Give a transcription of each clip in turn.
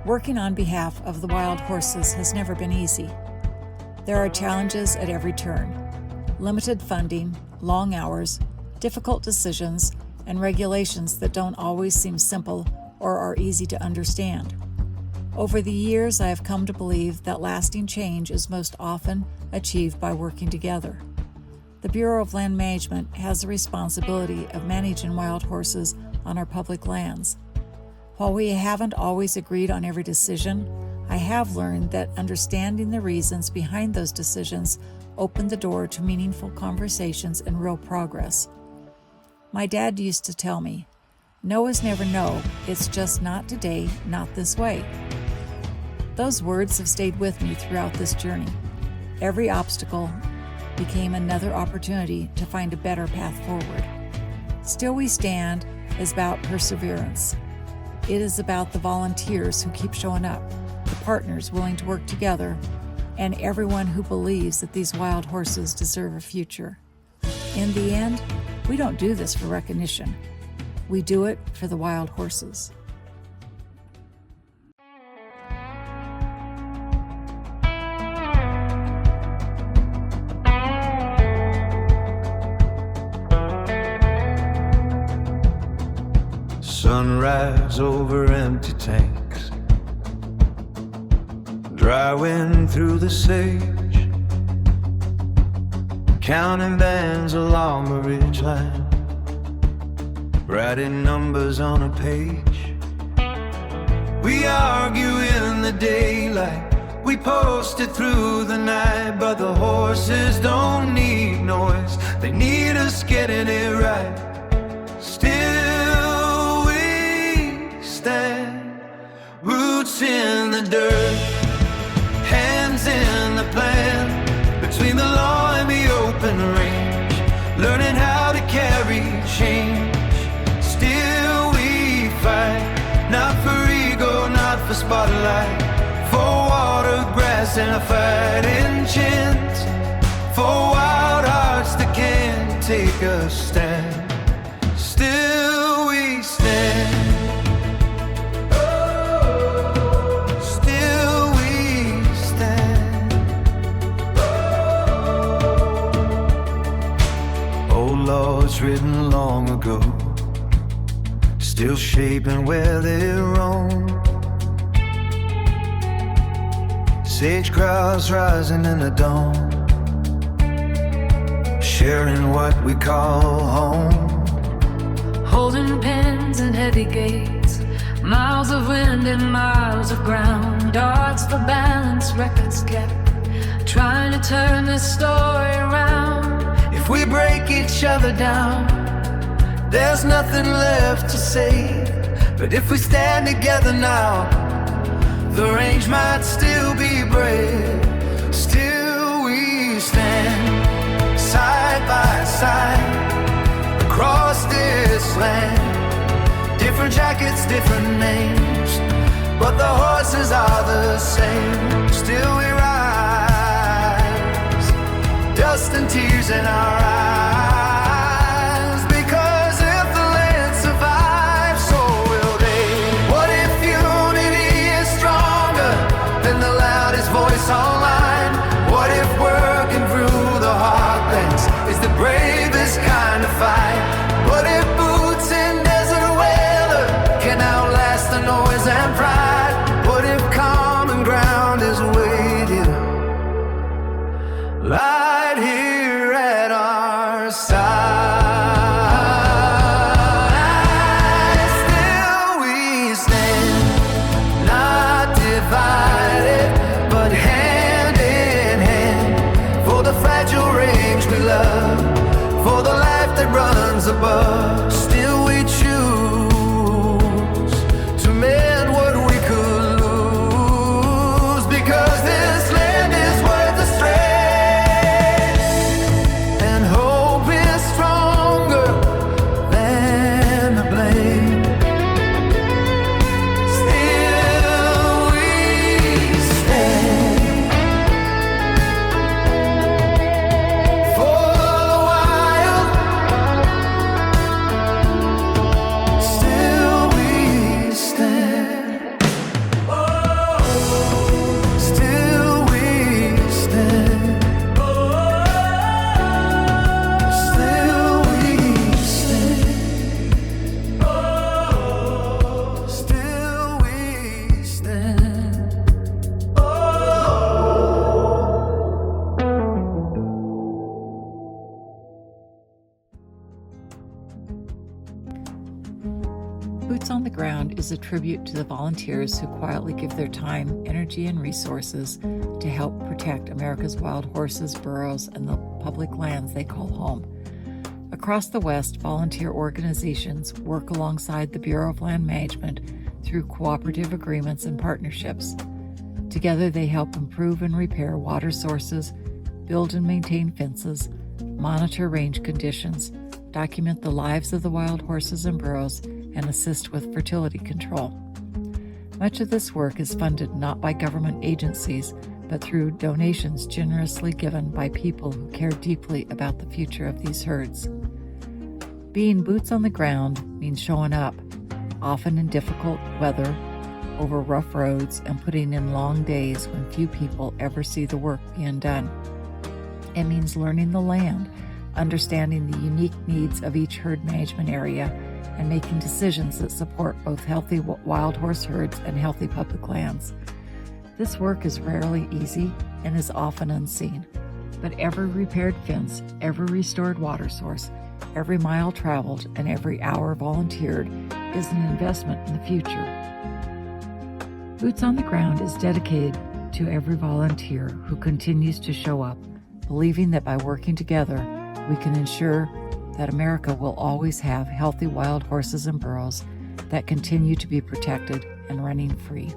Working on behalf of the wild horses has never been easy. There are challenges at every turn: limited funding, long hours, difficult decisions, and regulations that don't always seem simple or are easy to understand. Over the years, I have come to believe that lasting change is most often achieved by working together. The Bureau of Land Management has the responsibility of managing wild horses on our public lands. While we haven't always agreed on every decision, I have learned that understanding the reasons behind those decisions opened the door to meaningful conversations and real progress. My dad used to tell me, "No is never no, it's just not today, not this way." Those words have stayed with me throughout this journey. Every obstacle became another opportunity to find a better path forward. Still We Stand is about perseverance. It is about the volunteers who keep showing up, the partners willing to work together, and everyone who believes that these wild horses deserve a future. In the end, we don't do this for recognition. We do it for the wild horses. Sunrise over empty tanks, dry wind through the sage, counting bands along the ridgeline, writing numbers on a page. We argue in the daylight, we post it through the night, but the horses don't need noise, they need us getting it right. Still we stand, roots in the dirt, hands in the plan, between the law and the open range, learning how to carry change. Still we fight, not for ego, not for spotlight, for water, grass, and a fighting chance, for wild hearts that can't take a stand. Still we stand. Still we stand. Old laws written long ago, still shaping where they roam. Sage crowds rising in the dawn, sharing what we call home. Holding pens and heavy gates, miles of wind and miles of ground, darts for balance, records kept, trying to turn this story around. If we break each other down, there's nothing left to say. But if we stand together now, the range might still be brave. Still we stand, side by side, across this land. Different jackets, different names, but the horses are the same. Still we rise, dust and tears in our eyes, because if the land survives, so will they. What if unity is stronger than the loudest voice online? What if working through the heartlands is the bravest kind of fight? What if boots in desert weather can outlast the noise and pride? What if common ground is waiting right here at our side? Still we stand, not divided, but hand in hand, for the fragile range we love, for the life that runs above. Still we choose to make Boots on the Ground is a tribute to the volunteers who quietly give their time, energy, and resources to help protect America's wild horses, burros, and the public lands they call home. Across the West, volunteer organizations work alongside the Bureau of Land Management through cooperative agreements and partnerships. Together, they help improve and repair water sources, build and maintain fences, monitor range conditions, document the lives of the wild horses and burros, and assist with fertility control. Much of this work is funded not by government agencies, but through donations generously given by people who care deeply about the future of these herds. Being boots on the ground means showing up, often in difficult weather, over rough roads, and putting in long days when few people ever see the work being done. It means learning the land, understanding the unique needs of each herd management area, and making decisions that support both healthy wild horse herds and healthy public lands. This work is rarely easy and is often unseen, but every repaired fence, every restored water source, every mile traveled, and every hour volunteered is an investment in the future. Boots on the Ground is dedicated to every volunteer who continues to show up, believing that by working together, we can ensure that America will always have healthy wild horses and burros that continue to be protected and running free.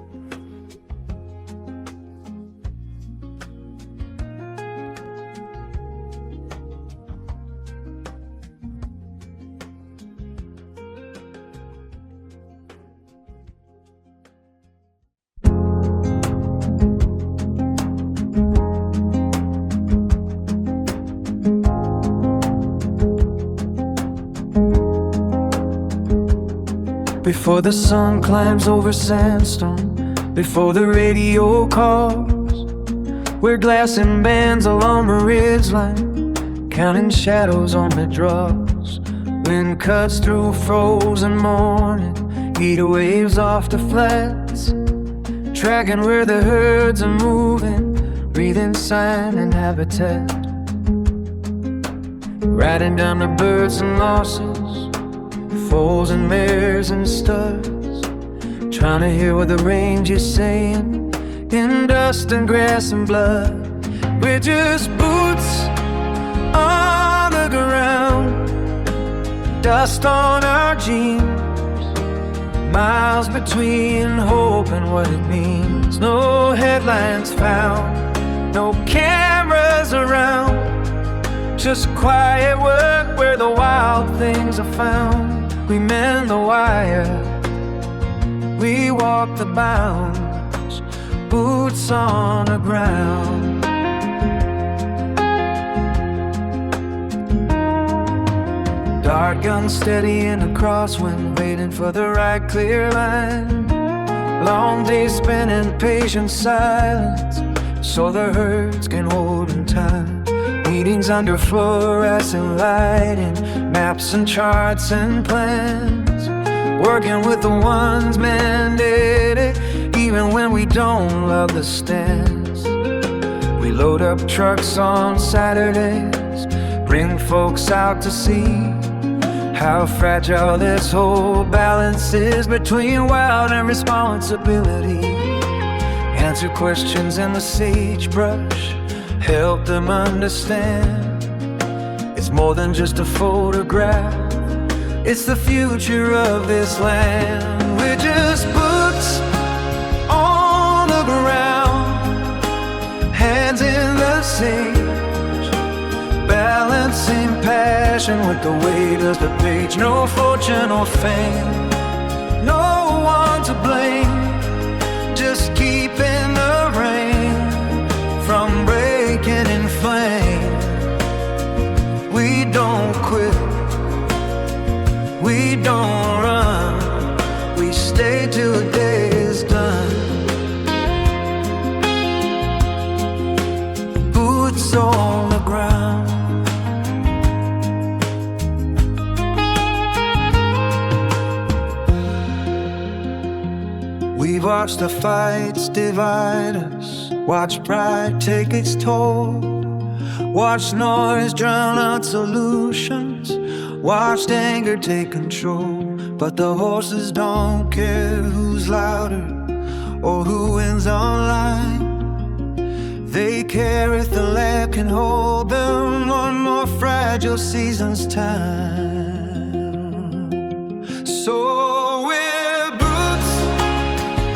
Before the sun climbs over sandstone, before the radio calls, we're glassing bands along the ridgeline, counting shadows on the draws. Wind cuts through frozen morning, heat waves off the flats, tracking where the herds are moving, breathing sign and habitat, riding down the birds and losses, foals and mares and studs, trying to hear what the range is saying in dust and grass and blood. We're just boots on the ground, dust on our jeans, miles between hope and what it means. No headlines found, no cameras around, just quiet work where the wild things are found. We mend the wire, we walk the bounds, boots on the ground. Dark unsteady in a crosswind, waiting for the right clear line. Long days spent in patient silence, so the herds can hold in time. Meetings under fluorescent lighting, maps and charts and plans, working with the ones mandated, even when we don't love the stance. We load up trucks on Saturdays, bring folks out to see how fragile this whole balance is between wild and responsibility. Answer questions in the sagebrush, help them understand it's more than just a photograph, it's the future of this land. We're just boots on the ground, hands in the sage, balancing passion with the weight of the page. No fortune or fame, no one to blame, just keeping the rain from breaking in flame. We don't quit, we don't run, we stay till the day is done. Boots on the ground. We've watched the fights divide us, watch pride take its toll, watch noise drown out solutions, watched anger take control. But the horses don't care who's louder or who wins online. They care if the land can hold them one more fragile season's time. So we're boots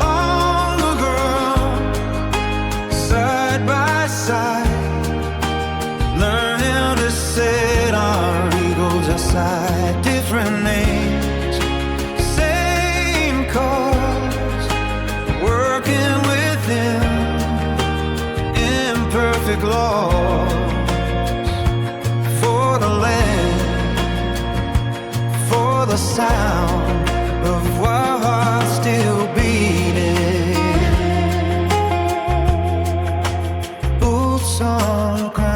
on the ground, side by side, learning to set our egos aside. Different names, same cause, working within imperfect laws for the land, for the sound of our hearts still beating. Boots on the ground.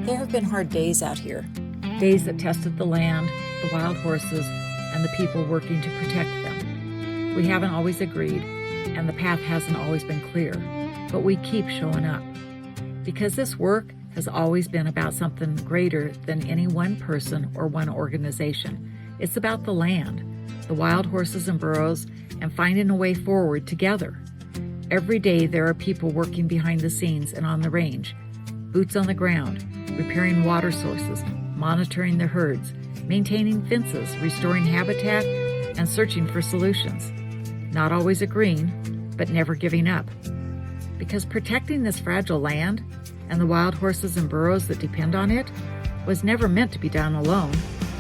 There have been hard days out here, days that tested the land, the wild horses, and the people working to protect them. We haven't always agreed, and the path hasn't always been clear, but we keep showing up. Because this work has always been about something greater than any one person or one organization. It's about the land, the wild horses and burros, and finding a way forward together. Every day there are people working behind the scenes and on the range, boots on the ground, repairing water sources, monitoring the herds, maintaining fences, restoring habitat, and searching for solutions. Not always agreeing, but never giving up. Because protecting this fragile land and the wild horses and burros that depend on it was never meant to be done alone.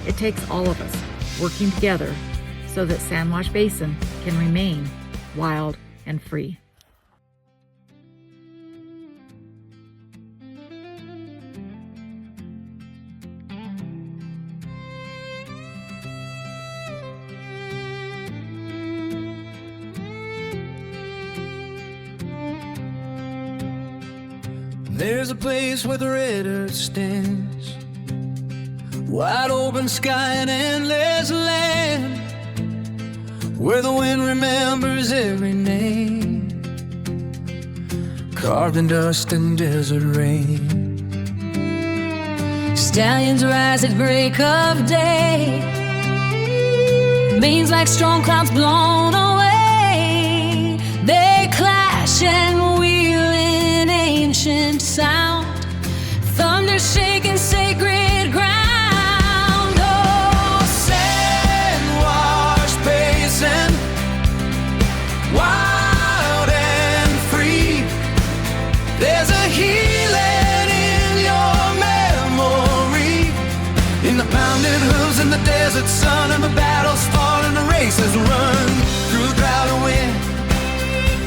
It takes all of us working together so that Sandwash Basin can remain wild and free. There's a place where the red earth stands, wide open sky and endless land, where the wind remembers every name, carved in dust and desert rain. Stallions rise at break of day, means like strong clouds blown away. They clash and wheel in ancient sound, thunder shaking sacred ground. Oh, Sandwash Basin, wild and free. There's a healing in your memory, in the pounded hooves and the desert sun, and the battles fought and the races run. Through drought and wind,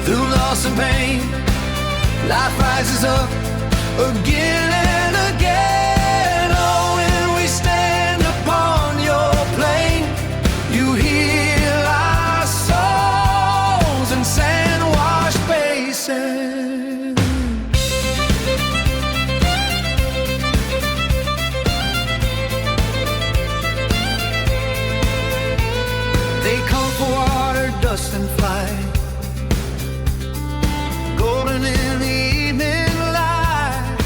through loss and pain, life rises up again and again. Oh, when we stand upon your plain, you heal our souls in Sandwash Basin. They come for water, dust and flight, golden in the evening light,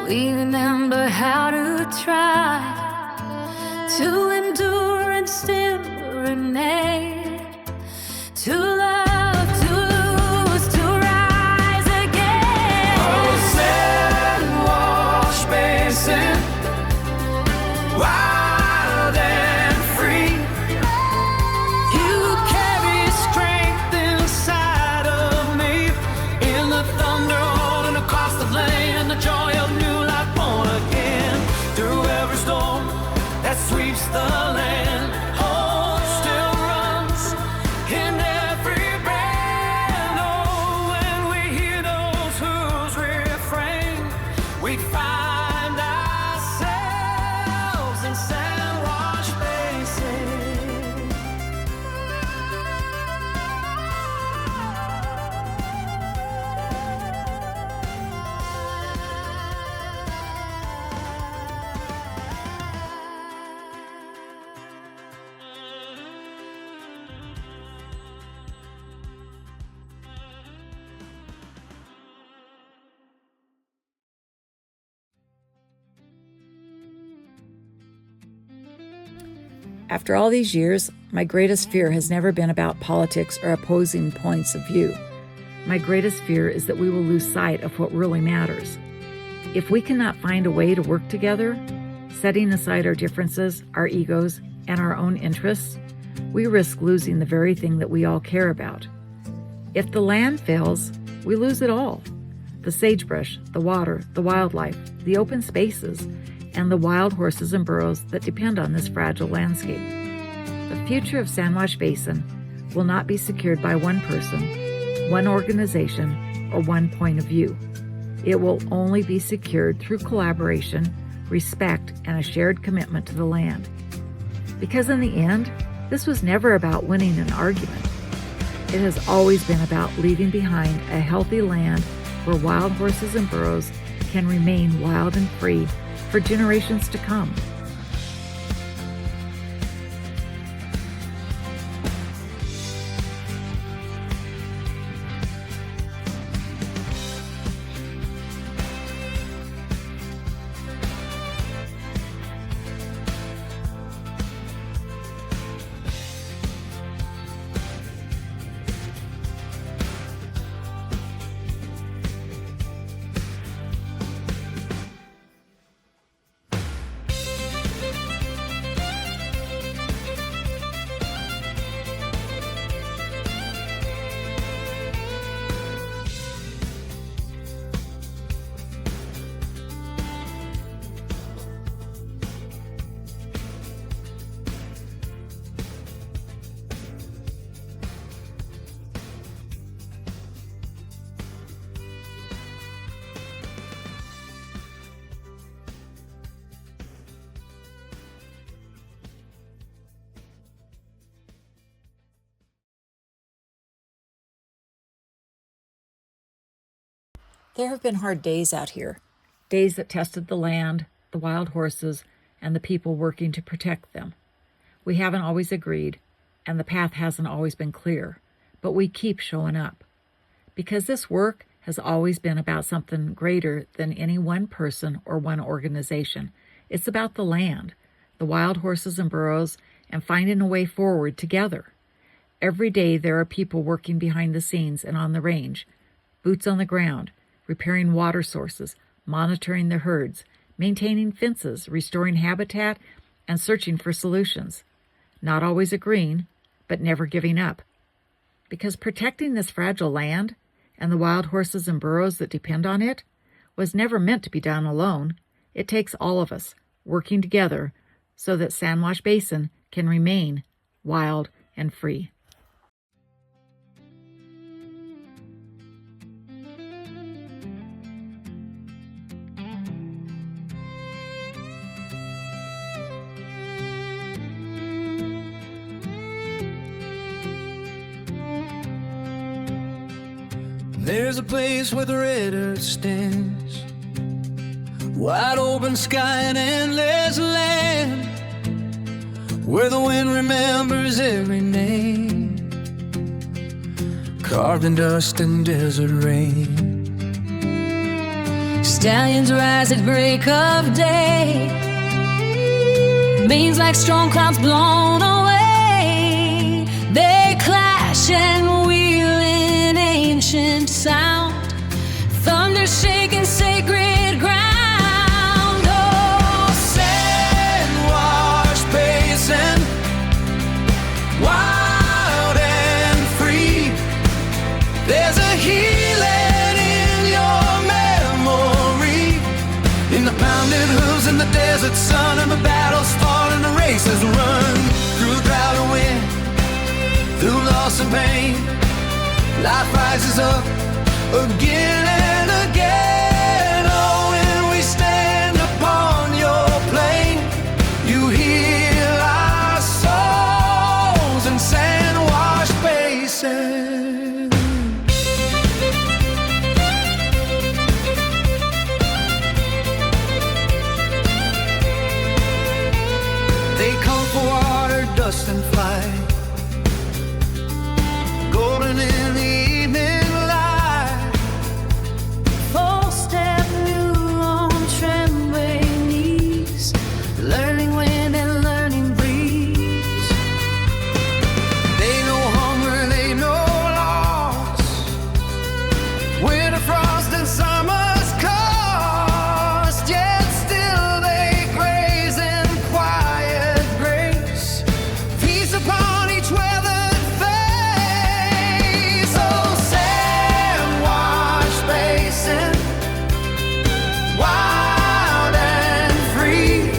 we remember how to try to endure and still remain, to love, to lose, to rise again. Oh, San Wash Basin, wild and free. You carry strength inside of me, in the thunder rolling across the plain, the joy of new life born again. Through every storm that sweeps the land, hope still runs in every band. Oh, when we hear those who's refrain, we find ourselves in San Wash Basin. After all these years, my greatest fear has never been about politics or opposing points of view. My greatest fear is that we will lose sight of what really matters. If we cannot find a way to work together, setting aside our differences, our egos, and our own interests, we risk losing the very thing that we all care about. If the land fails, we lose it all. The sagebrush, the water, the wildlife, the open spaces, and the wild horses and burros that depend on this fragile landscape. The future of San Wash Basin will not be secured by one person, one organization, or one point of view. It will only be secured through collaboration, respect, and a shared commitment to the land. Because in the end, this was never about winning an argument. It has always been about leaving behind a healthy land where wild horses and burros can remain wild and free for generations to come. There have been hard days out here, days that tested the land, the wild horses, and the people working to protect them. We haven't always agreed, and the path hasn't always been clear, but we keep showing up. Because this work has always been about something greater than any one person or one organization. It's about the land, the wild horses and burros, and finding a way forward together. Every day there are people working behind the scenes and on the range, boots on the ground, repairing water sources, monitoring the herds, maintaining fences, restoring habitat, and searching for solutions. Not always agreeing, but never giving up. Because protecting this fragile land and the wild horses and burros that depend on it was never meant to be done alone. It takes all of us working together so that San Wash Basin can remain wild and free. There's a place where the red earth stands, wide open sky and endless land, where the wind remembers every name, carved in dust and desert rain. Stallions rise at break of day. Manes like storm clouds blown away. They clash and wheel in ancient sound. Thunder shaking sacred ground. Oh, sand-washed basin, wild and free. There's a healing in your memory, in the pounded hooves and the desert sun, and the battles fought and the races run. Through drought and wind, through loss and pain, life rises up again and again. Oh, when we stand upon your plain, you heal our souls in sand-washed basins. They come for water, dust and flight, golden in the evening light. Full step new on trembling knees, learning wind and learning breeze. They know hunger, they know loss, winter frost and summer's cost. Yet still they graze in quiet grace, peace upon each weathered face. Oh, sand-washed basin, wild and free.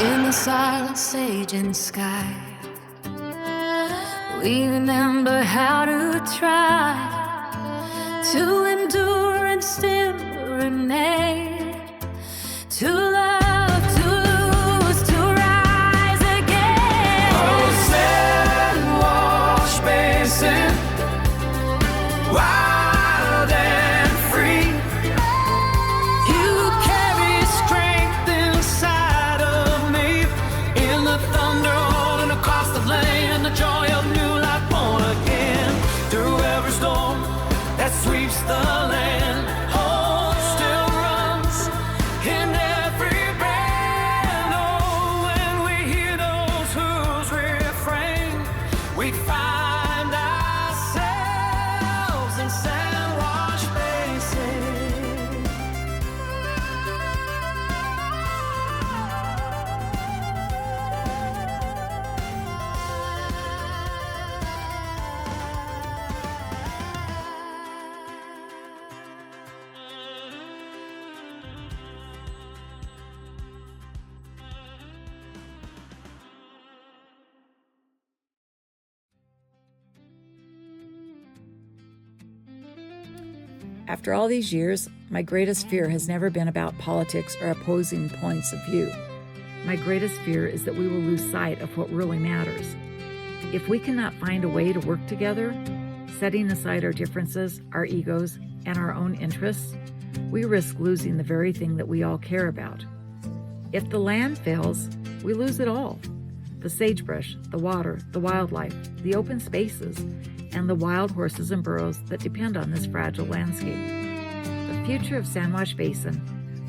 In the silent sage and sky, we remember how to try to endure and still remain, to love, to lose, to rise again. Oh, sand-washed basin, wild and free. You carry strength inside of me, in the thunder rolling across the plain, and the joy of new life born again. Through every storm that sweeps the land, hope still runs in every band. Oh, when we hear those hooves refrain, we find ourselves in sand-washed basin. After all these years, my greatest fear has never been about politics or opposing points of view. My greatest fear is that we will lose sight of what really matters. If we cannot find a way to work together, setting aside our differences, our egos, and our own interests, we risk losing the very thing that we all care about. If the land fails, we lose it all. The sagebrush, the water, the wildlife, the open spaces, and the wild horses and burros that depend on this fragile landscape. The future of Sand-Washed Basin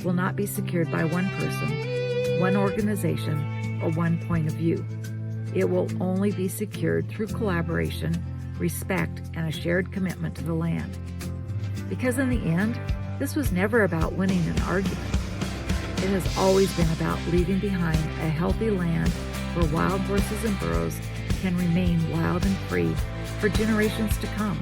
will not be secured by one person, one organization, or one point of view. It will only be secured through collaboration, respect, and a shared commitment to the land. Because in the end, this was never about winning an argument. It has always been about leaving behind a healthy land where wild horses and burros can remain wild and free for generations to come.